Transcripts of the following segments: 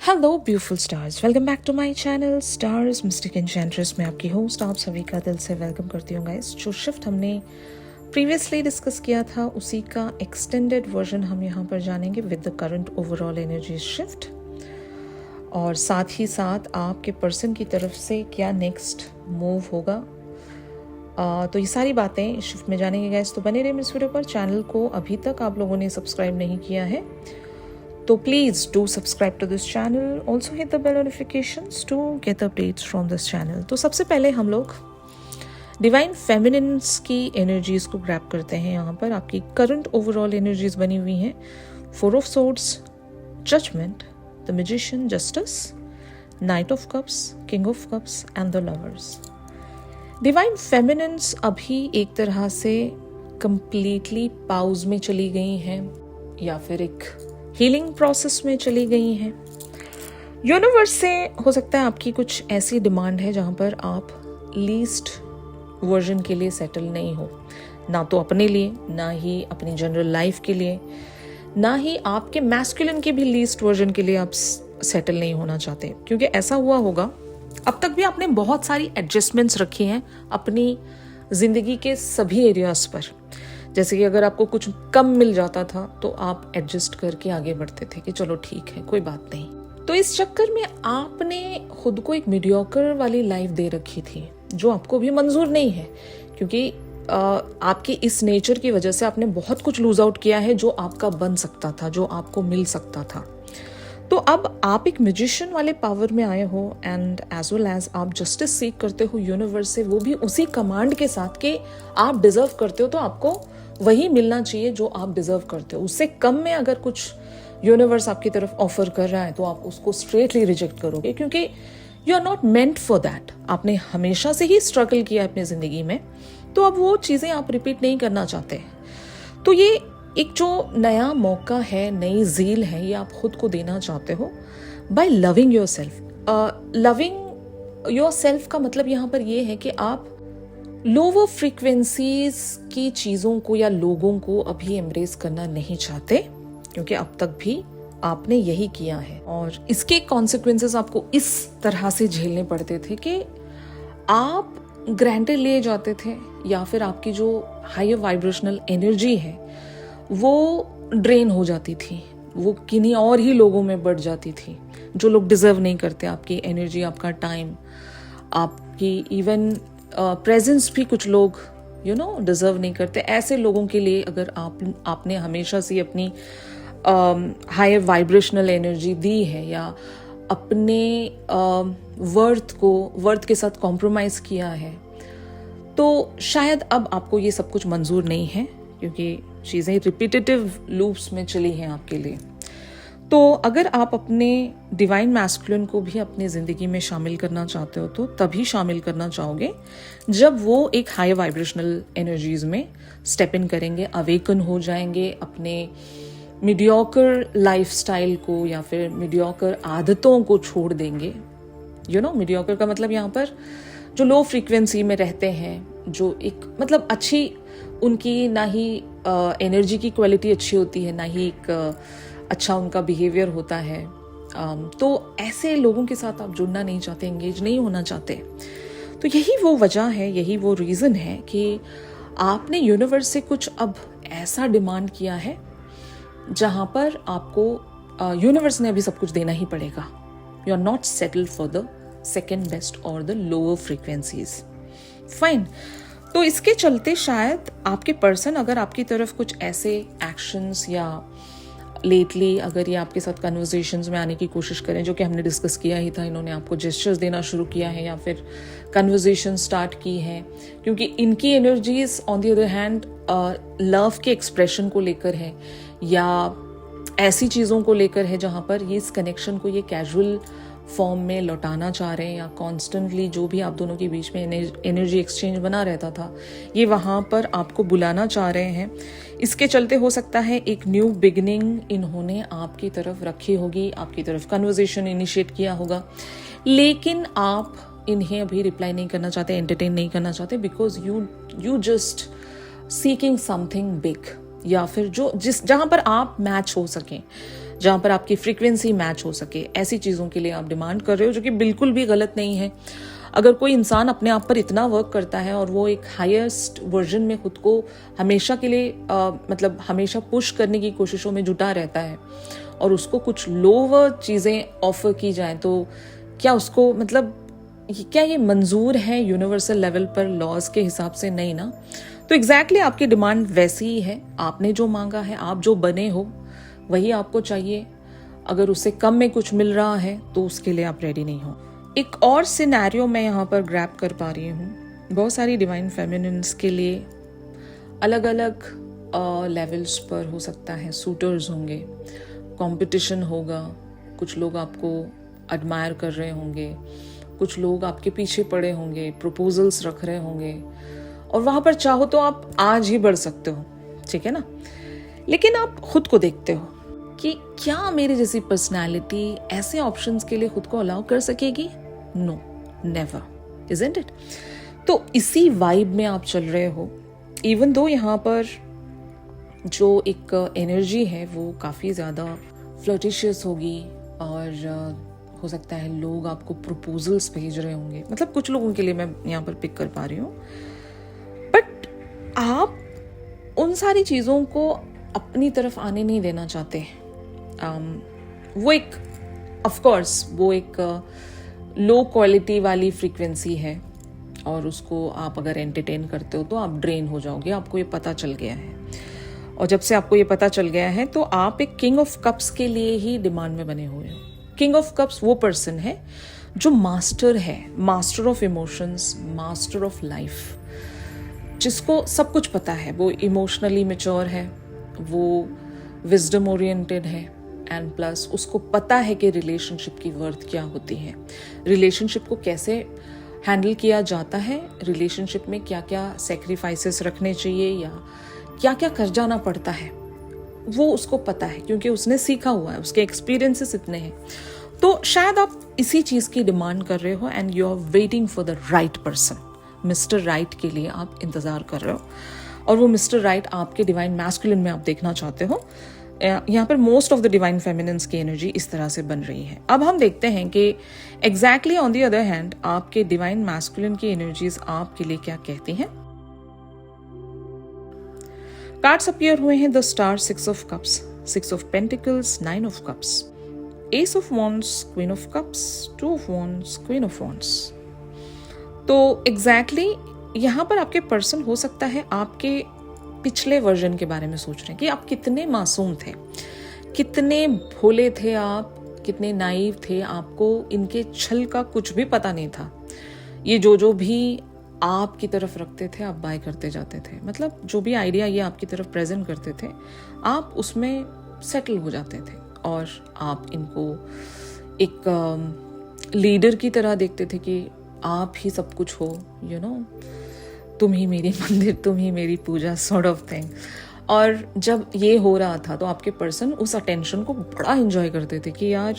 Hello beautiful stars, welcome back to my channel stars mystic enchantress में आपकी host आप सभी का दिल से वेलकम करती हूँ गाइस। जो शिफ्ट हमने प्रीवियसली डिस्कस किया था उसी का एक्सटेंडेड वर्जन हम यहाँ पर जानेंगे with the current overall energy shift, और साथ ही साथ आपके पर्सन की तरफ से क्या नेक्स्ट मूव होगा। तो ये सारी बातें इस शिफ्ट में जानेंगे गाइस, तो बने रहिए इस वीडियो पर। चैनल को अभी तक आप लोगों ने सब्सक्राइब नहीं किया है तो please do subscribe to this channel, also hit the bell notifications to get updates from this channel. तो सबसे पहले हम लोग डिवाइन फेमिनिन्स की एनर्जीज को ग्रैब करते हैं। यहाँ पर आपकी करंट ओवरऑल एनर्जीज बनी हुई हैं 4 of swords, judgement, the magician, justice, knight of cups, king of cups and the lovers. Divine feminines अभी एक तरह से कंप्लीटली पाउज में चली गई हैं या फिर एक हीलिंग प्रोसेस में चली गई हैं। यूनिवर्स से हो सकता है आपकी कुछ ऐसी डिमांड है जहां पर आप लीस्ट वर्जन के लिए सेटल नहीं हो, ना तो अपने लिए, ना ही अपनी जनरल लाइफ के लिए, ना ही आपके मैस्कुलिन के भी लीस्ट वर्जन के लिए आप सेटल नहीं होना चाहते। क्योंकि ऐसा हुआ होगा, अब तक भी आपने बहुत सारी एडजस्टमेंट्स रखी हैं अपनी जिंदगी के सभी एरियाज पर। जैसे कि अगर आपको कुछ कम मिल जाता था तो आप एडजस्ट करके आगे बढ़ते थे कि चलो ठीक है, कोई बात नहीं। तो इस चक्कर में आपने खुद को एक मीडियोकर वाली लाइफ दे रखी थी जो आपको भी मंजूर नहीं है, क्योंकि आपके इस नेचर की वजह से आपने बहुत कुछ लूज आउट किया है जो आपका बन सकता था, जो आपको मिल सकता था। तो अब आप एक मैजिशियन वाले पावर में आए हो एंड एज वेल एज आप जस्टिस सीख करते हो यूनिवर्स से, वो भी उसी कमांड के साथ कि आप डिजर्व करते हो तो आपको वही मिलना चाहिए जो आप डिजर्व करते हो। उससे कम में अगर कुछ यूनिवर्स आपकी तरफ ऑफर कर रहा है तो आप उसको स्ट्रेटली रिजेक्ट करोगे, क्योंकि you are not meant for that. आपने हमेशा से ही स्ट्रगल किया है अपनी जिंदगी में, तो अब वो चीजें आप रिपीट नहीं करना चाहते। तो ये एक जो नया मौका है, नई ज़ील है, ये आप खुद को देना चाहते हो by loving yourself. Loving yourself का मतलब यहाँ पर ये है कि आप लोअर फ्रीक्वेंसीज की चीज़ों को या लोगों को अभी एम्ब्रेस करना नहीं चाहते, क्योंकि अब तक भी आपने यही किया है और इसके कॉन्सिक्वेंसेस आपको इस तरह से झेलने पड़ते थे कि आप ग्रांटेड लिए जाते थे, या फिर आपकी जो हायर वाइब्रेशनल एनर्जी है वो ड्रेन हो जाती थी, वो किन्हीं और ही लोगों में बढ़ जाती थी जो लोग डिजर्व नहीं करते आपकी एनर्जी, आपका टाइम, आपकी इवन प्रेजेंस भी कुछ लोग डिजर्व नहीं करते। ऐसे लोगों के लिए अगर आपने हमेशा से अपनी हायर वाइब्रेशनल एनर्जी दी है या अपने वर्थ के साथ कॉम्प्रोमाइज किया है, तो शायद अब आपको ये सब कुछ मंजूर नहीं है, क्योंकि चीज़ें रिपीटेटिव लूप्स में चली हैं आपके लिए। तो अगर आप अपने डिवाइन मैस्कुलिन को भी अपनी ज़िंदगी में शामिल करना चाहते हो तो तभी शामिल करना चाहोगे जब वो एक हाई वाइब्रेशनल एनर्जीज में स्टेप इन करेंगे, अवेकन हो जाएंगे, अपने मीडियोकर लाइफस्टाइल को या फिर मीडियोकर आदतों को छोड़ देंगे। मीडियोकर का मतलब यहाँ पर जो लो फ्रीक्वेंसी में रहते हैं, जो एक मतलब अच्छी उनकी ना ही एनर्जी की क्वालिटी अच्छी होती है, ना ही एक अच्छा उनका बिहेवियर होता है। तो ऐसे लोगों के साथ आप जुड़ना नहीं चाहते, एंगेज नहीं होना चाहते। तो यही वो वजह है, यही वो रीज़न है कि आपने यूनिवर्स से कुछ अब ऐसा डिमांड किया है जहाँ पर आपको यूनिवर्स ने अभी सब कुछ देना ही पड़ेगा। You are not settled for the second best और द लोअर फ्रीक्वेंसीज। फाइन। तो इसके चलते शायद आपके पर्सन अगर आपकी तरफ कुछ ऐसे एक्शंस या लेटली अगर ये आपके साथ कन्वर्सेशंस में आने की कोशिश करें, जो कि हमने डिस्कस किया ही था, इन्होंने आपको जेस्चर्स देना शुरू किया है या फिर कन्वर्सेशन स्टार्ट की है, क्योंकि इनकी energies on the other hand love के एक्सप्रेशन को लेकर है या ऐसी चीज़ों को लेकर है जहाँ पर ये इस कनेक्शन को ये कैजुअल फॉर्म में लौटाना चाह रहे हैं, या कॉन्स्टेंटली जो भी आप दोनों के बीच में एनर्जी एक्सचेंज बना रहता था ये वहाँ पर आपको बुलाना चाह रहे हैं। इसके चलते हो सकता है एक न्यू बिगिनिंग इन्होंने आपकी तरफ रखी होगी, आपकी तरफ कन्वर्सेशन इनिशिएट किया होगा, लेकिन आप इन्हें अभी रिप्लाई नहीं करना चाहते, एंटरटेन नहीं करना चाहते, because you just seeking something big, या फिर जहाँ पर आप मैच हो सकें, जहाँ पर आपकी फ्रीक्वेंसी मैच हो सके, ऐसी चीज़ों के लिए आप डिमांड कर रहे हो, जो कि बिल्कुल भी गलत नहीं है। अगर कोई इंसान अपने आप पर इतना वर्क करता है और वो एक हाईएस्ट वर्जन में खुद को हमेशा के लिए मतलब हमेशा पुश करने की कोशिशों में जुटा रहता है और उसको कुछ लोअर चीज़ें ऑफर की जाएं, तो क्या उसको मतलब क्या ये मंजूर है यूनिवर्सल लेवल पर लॉज के हिसाब से? नहीं ना। तो एग्जैक्टली आपकी डिमांड वैसी ही है। आपने जो मांगा है, आप जो बने हो वही आपको चाहिए। अगर उससे कम में कुछ मिल रहा है तो उसके लिए आप रेडी नहीं हो। एक और सिनेरियो मैं यहाँ पर ग्रैब कर पा रही हूँ। बहुत सारी डिवाइन फेमिनिन्स के लिए अलग अलग लेवल्स पर हो सकता है सूटर्स होंगे, कंपटीशन होगा, कुछ लोग आपको एडमायर कर रहे होंगे, कुछ लोग आपके पीछे पड़े होंगे, प्रपोजल्स रख रहे होंगे, और वहां पर चाहो तो आप आज ही बढ़ सकते हो, ठीक है ना। लेकिन आप खुद को देखते हो कि क्या मेरी जैसी पर्सनालिटी ऐसे ऑप्शंस के लिए खुद को अलाउ कर सकेगी? No, never, isn't it? तो इसी वाइब में आप चल रहे हो। इवन दो यहाँ पर जो एक एनर्जी है वो काफ़ी ज़्यादा फ्लर्टिशियस होगी और हो सकता है लोग आपको प्रपोजल्स भेज रहे होंगे, मतलब कुछ लोगों के लिए मैं यहाँ पर पिक कर पा रही हूँ। बट आप उन सारी चीज़ों को अपनी तरफ आने नहीं देना चाहते। वो एक ऑफकोर्स वो एक लो क्वालिटी वाली फ्रीक्वेंसी है और उसको आप अगर एंटरटेन करते हो तो आप ड्रेन हो जाओगे। आपको ये पता चल गया है, और जब से आपको ये पता चल गया है तो आप एक किंग ऑफ कप्स के लिए ही डिमांड में बने हुए हो। किंग ऑफ कप्स वो पर्सन है जो मास्टर है, master of emotions, master of life, जिसको सब कुछ पता है। वो इमोशनली मैच्योर है, वो विजडम ओरिएंटेड है, एंड प्लस उसको पता है कि रिलेशनशिप की वर्थ क्या होती है, रिलेशनशिप को कैसे हैंडल किया जाता है, रिलेशनशिप में क्या क्या सेक्रीफाइसेस रखने चाहिए या क्या क्या कर जाना पड़ता है, वो उसको पता है क्योंकि उसने सीखा हुआ है, उसके एक्सपीरियंसेस इतने हैं। तो शायद आप इसी चीज़ की डिमांड कर रहे हो and you are waiting for the right person. Mister right के लिए आप इंतज़ार कर रहे हो और वो मिस्टर राइट आपके डिवाइन मैस्कुलिन में आप देखना चाहते हो। यहाँ पर most of the divine feminines की एनर्जी इस तरह से बन रही है। अब हम देखते हैं कि exactly on the other hand आपके डिवाइन मैस्कुलिन की एनर्जीज आपके लिए क्या कहती हैं। कार्ड्स अपीयर हुए हैं the star, 6 of cups, 6 of pentacles, 9 of cups, S of wands, queen of cups, 2 of wands, queen of wands. तो एग्जैक्टली यहाँ पर आपके पर्सन हो सकता है आपके पिछले वर्जन के बारे में सोच रहे हैं कि आप कितने मासूम थे, कितने भोले थे आप, कितने नाइव थे, आपको इनके छल का कुछ भी पता नहीं था। ये जो भी आपकी तरफ रखते थे आप बाय करते जाते थे, मतलब जो भी आइडिया ये आपकी तरफ प्रेजेंट करते थे आप उसमें सेटल हो जाते थे और आप इनको एक लीडर की तरह देखते थे कि आप ही सब कुछ हो, यू नो, तुम ही मेरी मंदिर, तुम ही मेरी पूजा, सॉर्ट ऑफ थिंग। और जब ये हो रहा था तो आपके पर्सन उस अटेंशन को बड़ा एंजॉय करते थे कि यार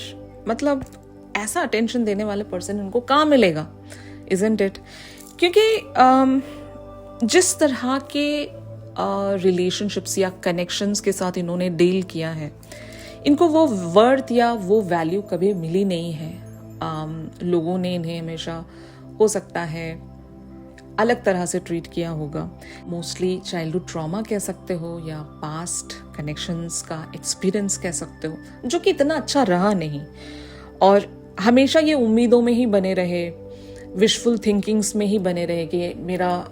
मतलब ऐसा अटेंशन देने वाले पर्सन इनको कहाँ मिलेगा, इजंट इट? क्योंकि जिस तरह के रिलेशनशिप्स या कनेक्शंस के साथ इन्होंने डील किया है, इनको वो वर्थ या वो वैल्यू कभी मिली नहीं है। लोगों ने इन्हें हमेशा हो सकता है अलग तरह से ट्रीट किया होगा। मोस्टली चाइल्डहुड ट्रॉमा कह सकते हो या पास्ट कनेक्शंस का एक्सपीरियंस कह सकते हो, जो कि इतना अच्छा रहा नहीं, और हमेशा ये उम्मीदों में ही बने रहे, विशफुल थिंकिंग्स में ही बने रहे कि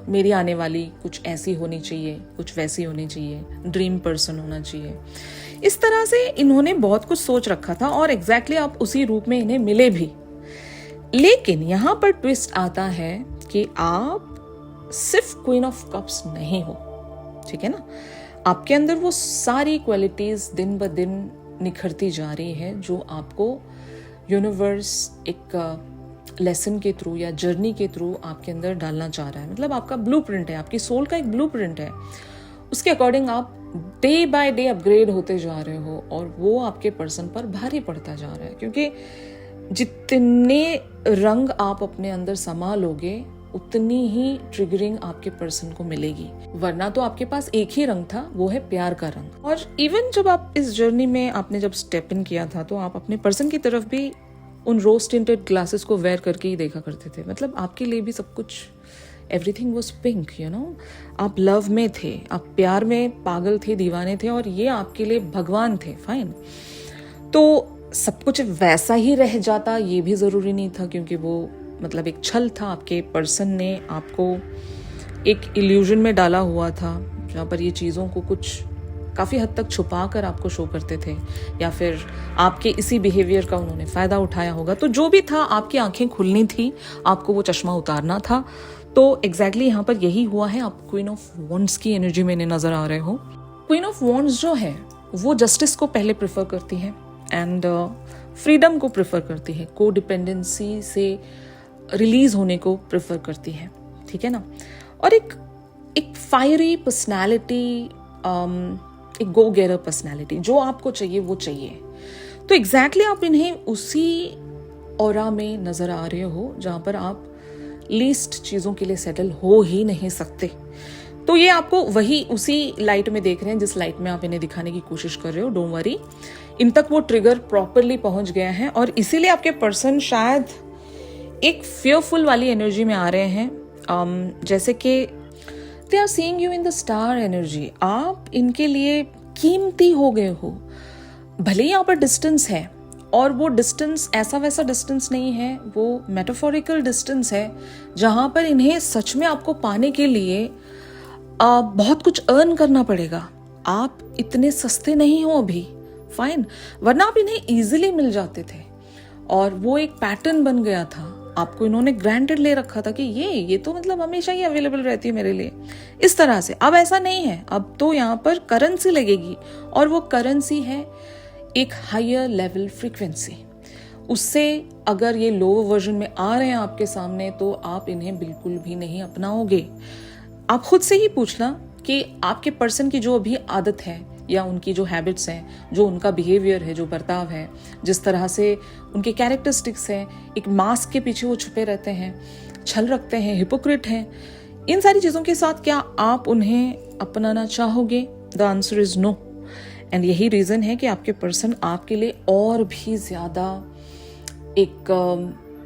मेरी आने वाली कुछ ऐसी होनी चाहिए, कुछ वैसी होनी चाहिए, ड्रीम पर्सन होना चाहिए। इस तरह से इन्होंने बहुत कुछ सोच रखा था और एग्जैक्टली आप उसी रूप में इन्हें मिले भी। लेकिन यहाँ पर ट्विस्ट आता है कि आप सिर्फ क्वीन ऑफ कप्स नहीं हो, ठीक है ना। आपके अंदर वो सारी क्वालिटीज दिन ब दिन निखरती जा रही है जो आपको यूनिवर्स एक लेसन के थ्रू या जर्नी के थ्रू आपके अंदर डालना चाह रहा है। मतलब आपका ब्लूप्रिंट है, आपकी सोल का एक ब्लूप्रिंट है, उसके अकॉर्डिंग आप डे बाय डे अपग्रेड होते जा रहे हो और वो आपके पर्सन पर भारी पड़ता जा रहा है। क्योंकि जितने रंग आप अपने अंदर समा लोगे उतनी ही ट्रिगरिंग आपके पर्सन को मिलेगी। वरना तो आपके पास एक ही रंग था, वो है प्यार का रंग। और इवन जब आप इस जर्नी में आपने जब स्टेप इन किया था तो आप अपने पर्सन की तरफ भी उन रोज टिंटेड ग्लासेस को वेयर करके ही देखा करते थे। मतलब आपके लिए भी सब कुछ everything was pink, you know. आप लव में थे, आप प्यार में पागल थे, दीवाने थे, और ये आपके लिए भगवान थे। फाइन, तो सब कुछ वैसा ही रह जाता ये भी ज़रूरी नहीं था, क्योंकि वो मतलब एक छल था। आपके पर्सन ने आपको एक इल्यूजन में डाला हुआ था, जहाँ पर ये चीज़ों को कुछ काफ़ी हद तक छुपा कर आपको शो करते थे, या फिर आपके इसी बिहेवियर का उन्होंने फ़ायदा उठाया होगा। तो जो भी था, आपकी आंखें खुलनी थी, आपको वो चश्मा उतारना था। तो एग्जैक्टली यहाँ पर यही हुआ है। आप क्वीन ऑफ वॉन्ड्स की एनर्जी में नज़र आ रहे हो। क्वीन ऑफ वॉन्ड्स जो है वो जस्टिस को पहले प्रेफर करती है एंड फ्रीडम को प्रेफर करती है, को डिपेंडेंसी से रिलीज होने को प्रेफर करती है, ठीक है ना। और एक फायरी पर्सनालिटी, एक गो गेटर पर्सनालिटी, जो आपको चाहिए वो चाहिए। तो एग्जैक्टली आप इन्हें उसी ऑरा में नजर आ रहे हो जहां पर आप लीस्ट चीजों के लिए सेटल हो ही नहीं सकते। तो ये आपको वही उसी लाइट में देख रहे हैं जिस लाइट में आप इन्हें दिखाने की कोशिश कर रहे हो। डोंट वरी, इन तक वो ट्रिगर प्रॉपरली पहुंच गया है, और इसीलिए आपके पर्सन शायद एक फियरफुल वाली एनर्जी में आ रहे हैं। जैसे कि they are seeing you in the star energy. आप इनके लिए कीमती हो गए हो। भले ही यहाँ पर डिस्टेंस है, और वो डिस्टेंस ऐसा वैसा डिस्टेंस नहीं है, वो मेटाफोरिकल डिस्टेंस है, जहां पर इन्हें सच में आपको पाने के लिए बहुत कुछ अर्न करना पड़ेगा। आप इतने सस्ते नहीं हो अभी, फाइन, वरना आप इन्हें इजीली मिल जाते थे, और वो एक पैटर्न बन गया था। आपको इन्होंने ग्रांटेड ले रखा था कि ये तो मतलब हमेशा ही अवेलेबल रहती है मेरे लिए, इस तरह से। अब ऐसा नहीं है, अब तो यहाँ पर करेंसी लगेगी, और वो करेंसी है एक हायर लेवल फ्रीक्वेंसी। उससे अगर ये लोअर वर्जन में आ रहे हैं आपके सामने, तो आप इन्हें बिल्कुल भी नहीं अपनाओगे। आप खुद से ही पूछना कि आपके पर्सन की जो अभी आदत है, या उनकी जो हैबिट्स हैं, जो उनका बिहेवियर है, जो बर्ताव है, जिस तरह से उनके कैरेक्टरिस्टिक्स हैं, एक मास्क के पीछे वो छुपे रहते हैं, छल रखते हैं, हिपोक्रेट हैं, इन सारी चीज़ों के साथ क्या आप उन्हें अपनाना चाहोगे? The answer is no. And यही रीज़न है कि आपके पर्सन आपके लिए और भी ज़्यादा एक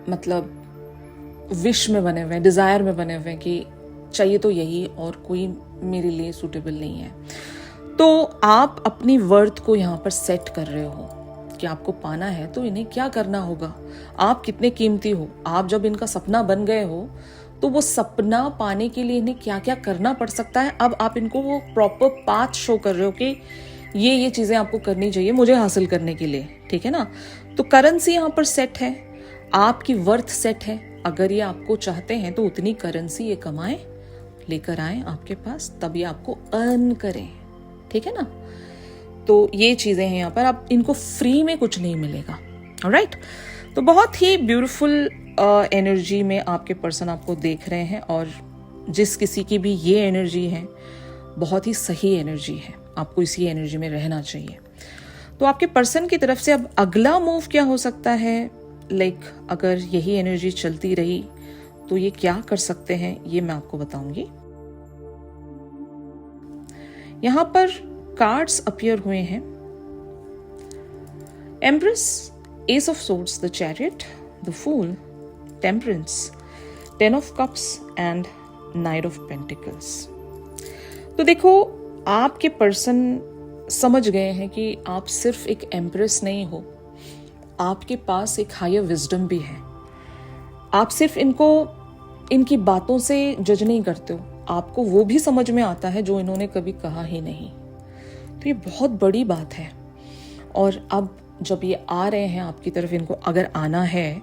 मतलब विश में बने हुए हैं, डिज़ायर में बने हुए हैं कि चाहिए तो यही, और कोई मेरे लिए सूटेबल नहीं है। तो आप अपनी वर्थ को यहाँ पर सेट कर रहे हो कि आपको पाना है तो इन्हें क्या करना होगा, आप कितने कीमती हो। आप जब इनका सपना बन गए हो, तो वो सपना पाने के लिए इन्हें क्या क्या करना पड़ सकता है, अब आप इनको वो प्रॉपर पाथ शो कर रहे हो कि ये चीज़ें आपको करनी चाहिए मुझे हासिल करने के लिए, ठीक है ना। तो करेंसी यहाँ पर सेट है, आपकी वर्थ सेट है। अगर ये आपको चाहते हैं तो उतनी करेंसी ये कमाएं, लेकर आए आपके पास, तभी आपको अर्न करें, ठीक है ना। तो ये चीज़ें हैं यहाँ पर, आप इनको फ्री में कुछ नहीं मिलेगा। ऑलराइट, तो बहुत ही ब्यूटीफुल एनर्जी में आपके पर्सन आपको देख रहे हैं, और जिस किसी की भी ये एनर्जी है, बहुत ही सही एनर्जी है, आपको इसी एनर्जी में रहना चाहिए। तो आपके पर्सन की तरफ से अब अगला मूव क्या हो सकता है, अगर यही एनर्जी चलती रही तो ये क्या कर सकते हैं, ये मैं आपको बताऊंगी। यहां पर कार्ड्स अपीयर हुए हैं, empress, ace of swords, the chariot, the fool, temperance, 10 of cups and 9 of pentacles. तो देखो, आपके पर्सन समझ गए हैं कि आप सिर्फ एक एम्प्रेस नहीं हो, आपके पास एक हायर विजडम भी है। आप सिर्फ इनकी बातों से जज नहीं करते हो, आपको वो भी समझ में आता है जो इन्होंने कभी कहा ही नहीं। तो ये बहुत बड़ी बात है। और अब जब ये आ रहे हैं आपकी तरफ, इनको अगर आना है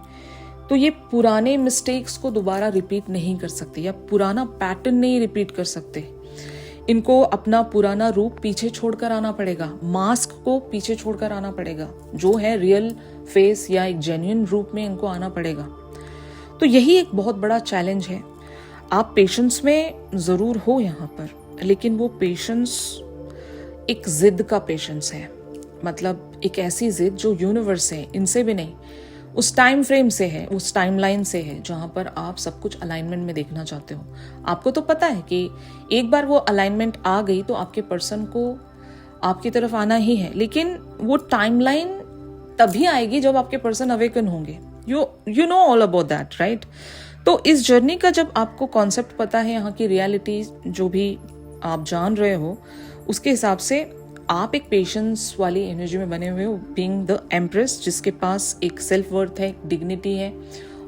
तो ये पुराने मिस्टेक्स को दोबारा रिपीट नहीं कर सकते, या पुराना पैटर्न नहीं रिपीट कर सकते। इनको अपना पुराना रूप पीछे छोड़कर आना पड़ेगा, मास्क को पीछे छोड़कर आना पड़ेगा, जो है रियल फेस या एक जेन्युइन रूप में इनको आना पड़ेगा। तो यही एक बहुत बड़ा चैलेंज है। आप पेशेंस में ज़रूर हो यहाँ पर, लेकिन वो पेशेंस एक जिद का पेशेंस है, मतलब एक ऐसी जिद जो यूनिवर्स है, इनसे भी नहीं, उस टाइम फ्रेम से है, उस टाइमलाइन से है जहाँ पर आप सब कुछ अलाइनमेंट में देखना चाहते हो। आपको तो पता है कि एक बार वो अलाइनमेंट आ गई तो आपके पर्सन को आपकी तरफ आना ही है, लेकिन वो टाइमलाइन तभी आएगी जब आपके पर्सन अवेकन होंगे। You know all about that, right? तो इस जर्नी का जब आपको कॉन्सेप्ट पता है, यहाँ की रियलिटी जो भी आप जान रहे हो, उसके हिसाब से आप एक पेशेंस वाली एनर्जी में बने हुए हो, बीइंग द एम्प्रेस, जिसके पास एक सेल्फ वर्थ है, डिग्निटी है,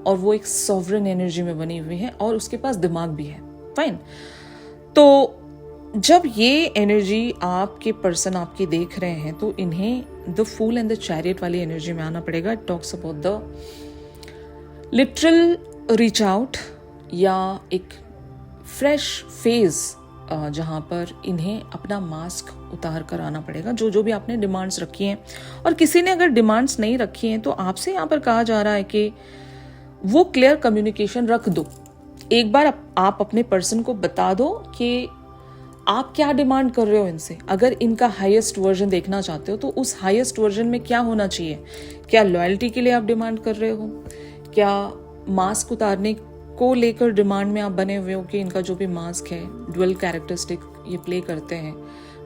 और वो एक सॉवरन एनर्जी में बनी हुई है, और उसके पास दिमाग भी है। फाइन। तो जब ये एनर्जी आपके पर्सन आपकी देख रहे हैं तो इन्हें the fool and the chariot वाली एनर्जी में आना पड़ेगा। It talks about the literal reach out, या एक फ्रेश फेज जहाँ पर इन्हें अपना मास्क उतार कर आना पड़ेगा, जो भी आपने डिमांड्स रखी हैं। और किसी ने अगर डिमांड्स नहीं रखी हैं तो आपसे यहाँ पर कहा जा रहा है कि वो क्लियर कम्युनिकेशन रख दो। एक बार आप अपने पर्सन को बता दो कि आप क्या डिमांड कर रहे हो इनसे। अगर इनका हाईएस्ट वर्जन देखना चाहते हो तो उस हाईएस्ट वर्जन में क्या होना चाहिए? क्या लॉयल्टी के लिए आप डिमांड कर रहे हो? क्या मास्क उतारने को लेकर डिमांड में आप बने हुए हो कि इनका जो भी मास्क है, ड्यूअल कैरेक्टरिस्टिक ये प्ले करते हैं,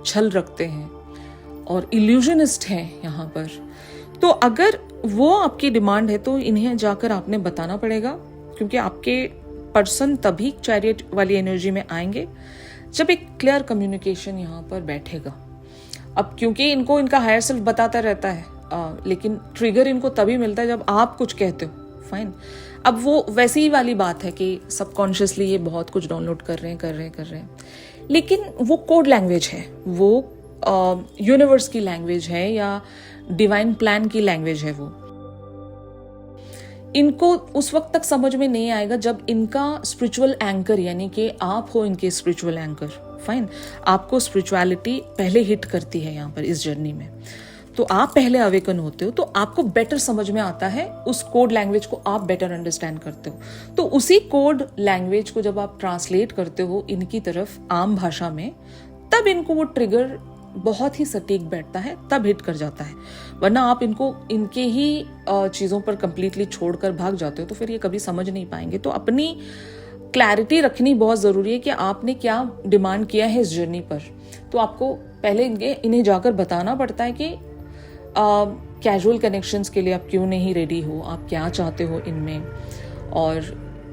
छल रखते हैं और इल्यूजनिस्ट हैं यहाँ पर। तो अगर वो आपकी डिमांड है तो इन्हें जाकर आपने बताना पड़ेगा, क्योंकि आपके पर्सन तभी चैरियट वाली एनर्जी में आएंगे जब एक क्लियर कम्युनिकेशन यहाँ पर बैठेगा। अब क्योंकि इनको इनका हायर सेल्फ बताता रहता है, लेकिन ट्रिगर इनको तभी मिलता है जब आप कुछ कहते हो। फाइन। अब वो वैसी ही वाली बात है कि सबकॉन्शियसली ये बहुत कुछ डाउनलोड कर रहे हैं, लेकिन वो कोड लैंग्वेज है, वो यूनिवर्स की लैंग्वेज है या डिवाइन प्लान की लैंग्वेज है। वो इनको उस वक्त तक समझ में नहीं आएगा जब इनका स्पिरिचुअल एंकर, यानी कि आप हो इनके स्पिरिचुअल एंकर। फाइन। आपको स्पिरिचुअलिटी पहले हिट करती है यहाँ पर इस जर्नी में, तो आप पहले अवेकन होते हो, तो आपको बेटर समझ में आता है, उस कोड लैंग्वेज को आप बेटर अंडरस्टैंड करते हो। तो उसी कोड लैंग्वेज को जब आप ट्रांसलेट करते हो इनकी तरफ आम भाषा में, तब इनको वो ट्रिगर बहुत ही सटीक बैठता है, तब हिट कर जाता है। वरना आप इनको इनके ही चीज़ों पर कंप्लीटली छोड़कर भाग जाते हो तो फिर ये कभी समझ नहीं पाएंगे। तो अपनी क्लैरिटी रखनी बहुत ज़रूरी है कि आपने क्या डिमांड किया है इस जर्नी पर। तो आपको पहले इन्हें जाकर बताना पड़ता है कि कैजुअल कनेक्शंस के लिए आप क्यों नहीं रेडी हो, आप क्या चाहते हो इनमें, और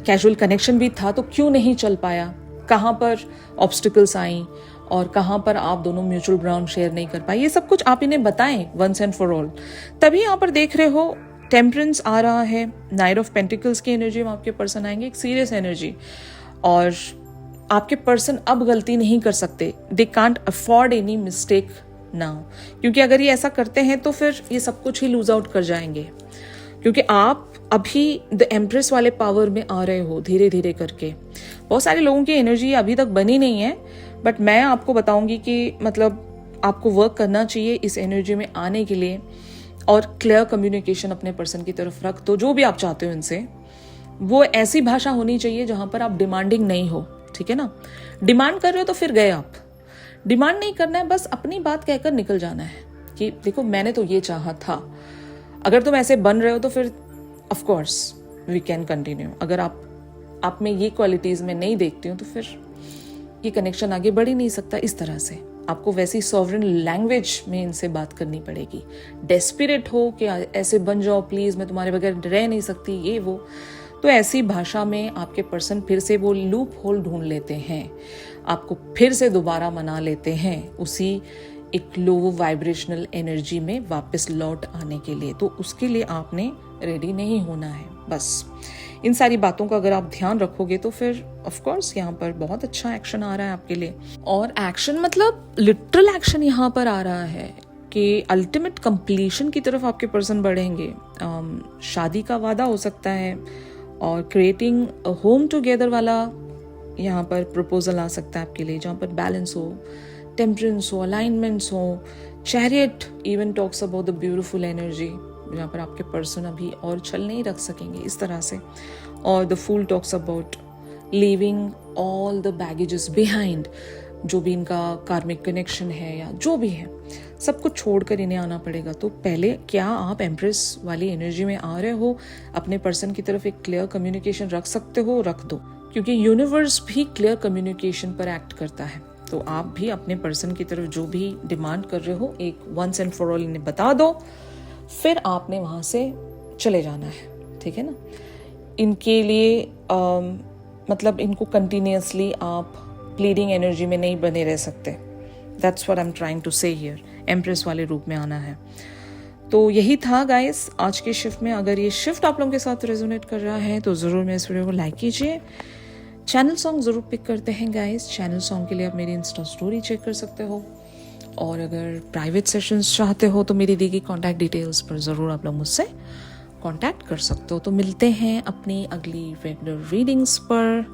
कैजुअल कनेक्शन भी था तो क्यों नहीं चल पाया, कहाँ पर ऑब्स्टिकल्स आई और कहाँ पर आप दोनों म्यूचुअल ग्राउंड शेयर नहीं कर पाए। ये सब कुछ आप इन्हें बताएं वंस एंड फॉर ऑल। तभी यहाँ पर देख रहे हो टेम्परेंस आ रहा है, नाइट ऑफ पेंटिकल्स की एनर्जी में आपके पर्सन आएंगे, एक सीरियस एनर्जी। और आपके पर्सन अब गलती नहीं कर सकते, they can't afford any mistake now, क्योंकि अगर ये ऐसा करते हैं तो फिर ये सब कुछ ही लूज आउट कर जाएंगे, क्योंकि आप अभी द एम्प्रेस वाले पावर में आ रहे हो धीरे धीरे करके। बहुत सारे लोगों की एनर्जी अभी तक बनी नहीं है, बट मैं आपको बताऊंगी कि मतलब आपको वर्क करना चाहिए इस एनर्जी में आने के लिए, और क्लियर कम्युनिकेशन अपने पर्सन की तरफ रख दो। जो भी आप चाहते हो इनसे, वो ऐसी भाषा होनी चाहिए जहां पर आप डिमांडिंग नहीं हो, ठीक है ना? डिमांड कर रहे हो तो फिर गए आप। डिमांड नहीं करना है, बस अपनी बात कहकर निकल जाना है कि देखो मैंने तो ये चाहा था, अगर तुम ऐसे बन रहे हो तो फिर of course we can continue. अगर आप में ये क्वालिटीज में नहीं देखती हो तो फिर ये कनेक्शन आगे बढ़ ही नहीं सकता। इस तरह से आपको वैसी सॉवरन लैंग्वेज में इनसे बात करनी पड़ेगी। डेस्परेट हो कि ऐसे बन जाओ प्लीज, मैं तुम्हारे बगैर रह नहीं सकती, ये वो, तो ऐसी भाषा में आपके पर्सन फिर से वो लूप होल ढूंढ लेते हैं, आपको फिर से दोबारा मना लेते हैं उसी एक लो वाइब्रेशनल एनर्जी में वापस लौट आने के लिए। तो उसके लिए आपने रेडी नहीं होना है। बस इन सारी बातों का अगर आप ध्यान रखोगे तो फिर ऑफ कोर्स यहाँ पर बहुत अच्छा एक्शन आ रहा है आपके लिए। और एक्शन मतलब लिटरल एक्शन यहाँ पर आ रहा है कि अल्टीमेट कंप्लीशन की तरफ आपके पर्सन बढ़ेंगे। शादी का वादा हो सकता है, और क्रिएटिंग अ होम टुगेदर वाला यहाँ पर प्रपोजल आ सकता है आपके लिए, जहाँ पर बैलेंस हो, टेम्परेंस हो, अलाइनमेंट्स हो। Chariot even talks about the beautiful energy, जहाँ पर आपके पर्सन अभी और छल नहीं रख सकेंगे इस तरह से। और the fool talks about leaving all the baggages behind, जो भी इनका कार्मिक कनेक्शन है या जो भी है, सब कुछ छोड़कर इन्हें आना पड़ेगा। तो पहले क्या आप एम्प्रेस वाली एनर्जी में आ रहे हो? अपने पर्सन की तरफ एक क्लियर कम्युनिकेशन रख सकते हो, रख दो, क्योंकि यूनिवर्स भी क्लियर कम्युनिकेशन पर एक्ट करता है। तो आप भी अपने पर्सन की तरफ जो भी डिमांड कर रहे हो एक वंस एंड फॉर ऑल इन्हें बता दो, फिर आपने वहाँ से चले जाना है, ठीक है ना। इनके लिए मतलब इनको कंटिन्यूसली आप प्लीडिंग एनर्जी में नहीं बने रह सकते। That's what I am trying to say here. Empress वाले रूप में आना है। तो यही था गाइस आज के शिफ्ट में। अगर ये शिफ्ट आप लोगों के साथ रेजोनेट कर रहा है तो ज़रूर मेरे इस वीडियो को लाइक कीजिए। चैनल सॉन्ग ज़रूर पिक करते हैं गाइस। चैनल सॉन्ग के लिए आप मेरी इंस्टा स्टोरी चेक कर सकते हो, और अगर प्राइवेट सेशंस चाहते हो तो मेरी दी गई कॉन्टैक्ट डिटेल्स पर ज़रूर आप लोग मुझसे कॉन्टैक्ट कर सकते हो। तो मिलते हैं अपनी अगली रेगुलर रीडिंग्स पर।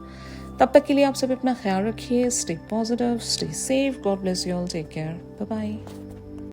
तब तक के लिए आप सब अपना ख्याल रखिए। Stay positive, stay safe, God bless you all, take care, bye bye.